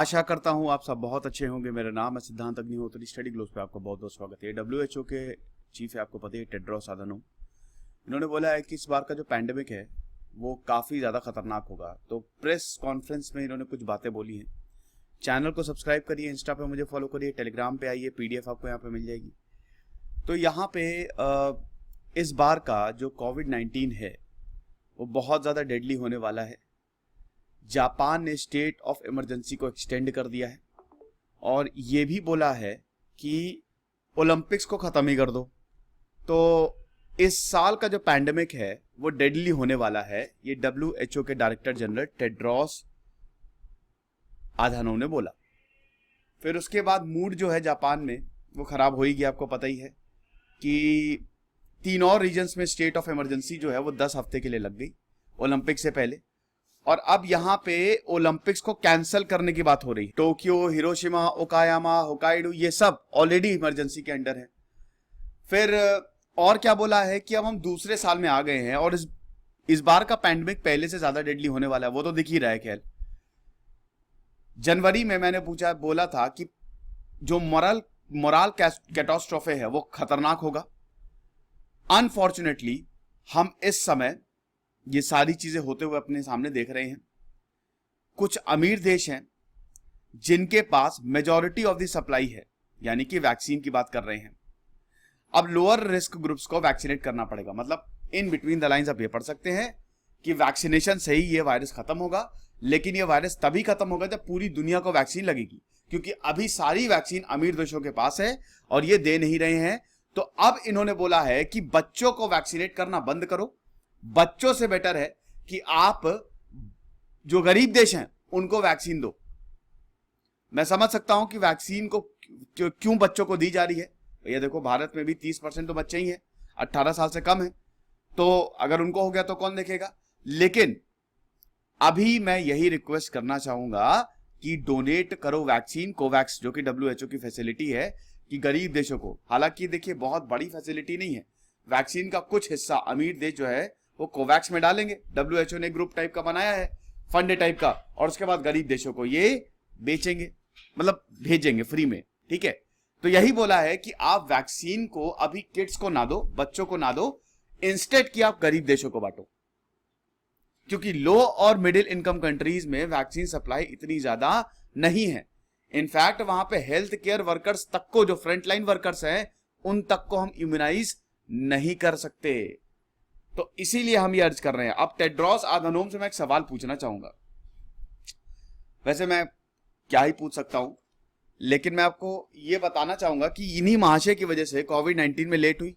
आशा करता हूँ आप सब बहुत अच्छे होंगे। मेरा नाम है सिद्धांत अग्निहोत्री। स्टडी ग्लोस पे आपका बहुत बहुत स्वागत है। WHO के चीफ है, आपको पता है, टेड्रोस अधानोम। इन्होंने बोला है कि इस बार का जो पैंडेमिक है वो काफ़ी ज़्यादा खतरनाक होगा। तो प्रेस कॉन्फ्रेंस में इन्होंने कुछ बातें बोली हैं। चैनल को सब्सक्राइब करिए, इंस्टा पे मुझे फॉलो करिए, टेलीग्राम पे आइए, PDF आपको यहाँ पे मिल जाएगी। तो यहाँ पे इस बार का जो कोविड-19 है वो बहुत ज़्यादा डेडली होने वाला है। जापान ने स्टेट ऑफ इमरजेंसी को एक्सटेंड कर दिया है और ये भी बोला है कि ओलंपिक्स को ख़त्म ही कर दो। तो इस साल का जो पैंडेमिक है वो डेडली होने वाला है, ये WHO के डायरेक्टर जनरल टेड्रोस अधानोम ने बोला। फिर उसके बाद मूड जो है जापान में वो ख़राब हो ही गया। आपको पता ही है कि 3 और रीजन्स में स्टेट ऑफ इमरजेंसी जो है वो 10 हफ्ते के लिए लग गई ओलंपिक से पहले। और अब यहाँ पे ओलंपिक्स को कैंसिल करने की बात हो रही है। टोक्यो, हिरोशिमा, ओकायामा, होकाइडो, ये सब ऑलरेडी इमरजेंसी के अंडर है। फिर और क्या बोला है कि अब हम दूसरे साल में आ गए हैं और इस बार का पैंडेमिक पहले से ज्यादा डेडली होने वाला है, वो तो दिख ही रहा है। खैर, जनवरी में मैंने बोला था कि जो मोरल कैटास्ट्रोफे है वो खतरनाक होगा। अनफॉर्चुनेटली हम इस समय ये सारी चीजें होते हुए अपने सामने देख रहे हैं। कुछ अमीर देश हैं जिनके पास मेजॉरिटी ऑफ द सप्लाई है, यानी कि वैक्सीन की बात कर रहे हैं। अब लोअर रिस्क ग्रुप्स को वैक्सीनेट करना पड़ेगा। मतलब इन बिटवीन द लाइंस आप ये पढ़ सकते हैं कि वैक्सीनेशन से ही ये वायरस खत्म होगा, लेकिन ये वायरस तभी खत्म होगा जब पूरी दुनिया को वैक्सीन लगेगी, क्योंकि अभी सारी वैक्सीन अमीर देशों के पास है और ये दे नहीं रहे हैं। तो अब इन्होंने बोला है कि बच्चों को वैक्सीनेट करना बंद करो। बच्चों से बेटर है कि आप जो गरीब देश हैं उनको वैक्सीन दो। मैं समझ सकता हूं कि वैक्सीन को क्यों बच्चों को दी जा रही है। भैया देखो, भारत में भी 30% तो बच्चे ही हैं, 18 साल से कम है। तो अगर उनको हो गया तो कौन देखेगा। लेकिन अभी मैं यही रिक्वेस्ट करना चाहूंगा कि डोनेट करो वैक्सीन। कोवैक्स जो कि WHO की फैसिलिटी है कि गरीब देशों को, हालांकि देखिए बहुत बड़ी फैसिलिटी नहीं है, वैक्सीन का कुछ हिस्सा अमीर देश जो है वो कोवैक्स में डालेंगे। WHO ने ग्रुप टाइप का बनाया है, फंड टाइप का, और उसके बाद गरीब देशों को ये बेचेंगे, मतलब भेजेंगे फ्री में। ठीक है, तो यही बोला है कि आप वैक्सीन को अभी किड्स को ना दो, बच्चों को ना दो, इंस्टेड कि आप गरीब देशों को बांटो। क्योंकि लो और मिडिल इनकम कंट्रीज में वैक्सीन सप्लाई इतनी ज्यादा नहीं है। इनफैक्ट वहां पे हेल्थ केयर वर्कर्स तक को, जो फ्रंटलाइन वर्कर्स हैं, उन तक को हम इम्यूनाइज नहीं कर सकते। तो इसीलिए हम ये अर्ज कर रहे हैं। अब टेड्रोस अधानोम से मैं एक सवाल पूछना चाहूंगा। वैसे मैं क्या ही पूछ सकता हूं, लेकिन मैं आपको यह बताना चाहूंगा कि इन्हीं महाशय की वजह से कोविड-19 में लेट हुई।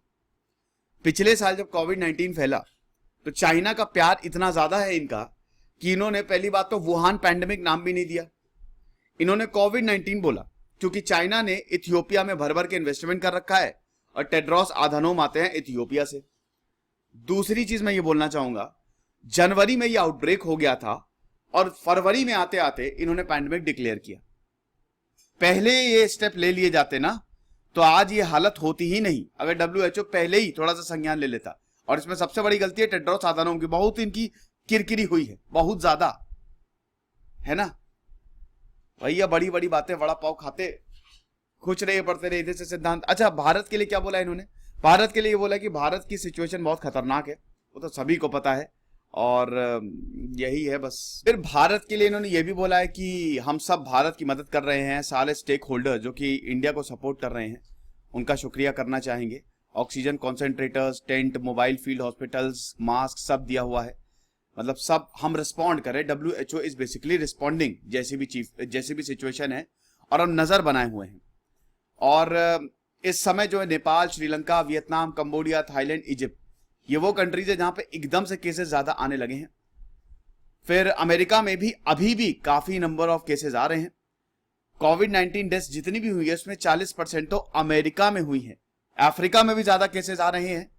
पिछले साल जब कोविड-19 फैला तो चाइना का प्यार इतना ज्यादा है इनका कि इन्होंने पहली बात तो वुहान पैंडेमिक नाम भी नहीं दिया, इन्होंने कोविड-19 बोला, क्योंकि चाइना ने इथियोपिया में भर भर के इन्वेस्टमेंट कर रखा है और टेड्रोस अधानोम आते हैं इथियोपिया से। दूसरी चीज मैं ये बोलना चाहूंगा, जनवरी में ये आउटब्रेक हो गया था और फरवरी में आते आते इन्होंने पैंडेमिक डिक्लेयर किया। पहले ये स्टेप ले लिए जाते ना तो आज ये हालत होती ही नहीं, अगर WHO पहले ही थोड़ा सा संज्ञान ले लेता। और इसमें सबसे बड़ी गलती है टेड्रोस अधानोम की, बहुत इनकी किरकिरी हुई है, बहुत ज्यादा, है ना भैया। बड़ी बड़ी बातें, वड़ा पाव खाते खुश रहे, पढ़ते रहे, इधर से सिद्धांत। अच्छा, भारत के लिए क्या बोला इन्होंने? भारत के लिए ये बोला कि भारत की सिचुएशन बहुत खतरनाक है, वो तो सभी को पता है और यही है बस। फिर भारत के लिए इन्होंने ये भी बोला है कि हम सब भारत की मदद कर रहे हैं। सारे स्टेक होल्डर जो कि इंडिया को सपोर्ट कर रहे हैं उनका शुक्रिया करना चाहेंगे। Oxygen concentrators, tent, mobile field hospitals, mask सब दिया हुआ है। मतलब सब हम रिस्पॉन्ड करें। WHO इज बेसिकली रिस्पॉन्डिंग जैसी भी सिचुएशन है, और हम नजर बनाए हुए हैं। और इस समय जो है Nepal, Sri Lanka, Vietnam, Cambodia, Thailand, Egypt, ये वो कंट्रीज है जहां पे एकदम से केसेस ज्यादा आने लगे हैं। फिर अमेरिका में भी अभी भी काफी नंबर ऑफ केसेस आ रहे हैं। कोविड-19 डेथ्स जितनी भी हुई है उसमें 40% तो अमेरिका में हुई है। अफ्रीका में भी ज्यादा केसेस आ रहे हैं।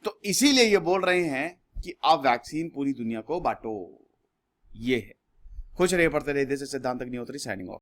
तो इसीलिए ये बोल रहे हैं कि आप वैक्सीन पूरी दुनिया को बांटो। ये है। खुश रहिए, पढ़ते रहिए। दिस इज सिद्धांत अग्निहोत्री साइनिंग ऑफ।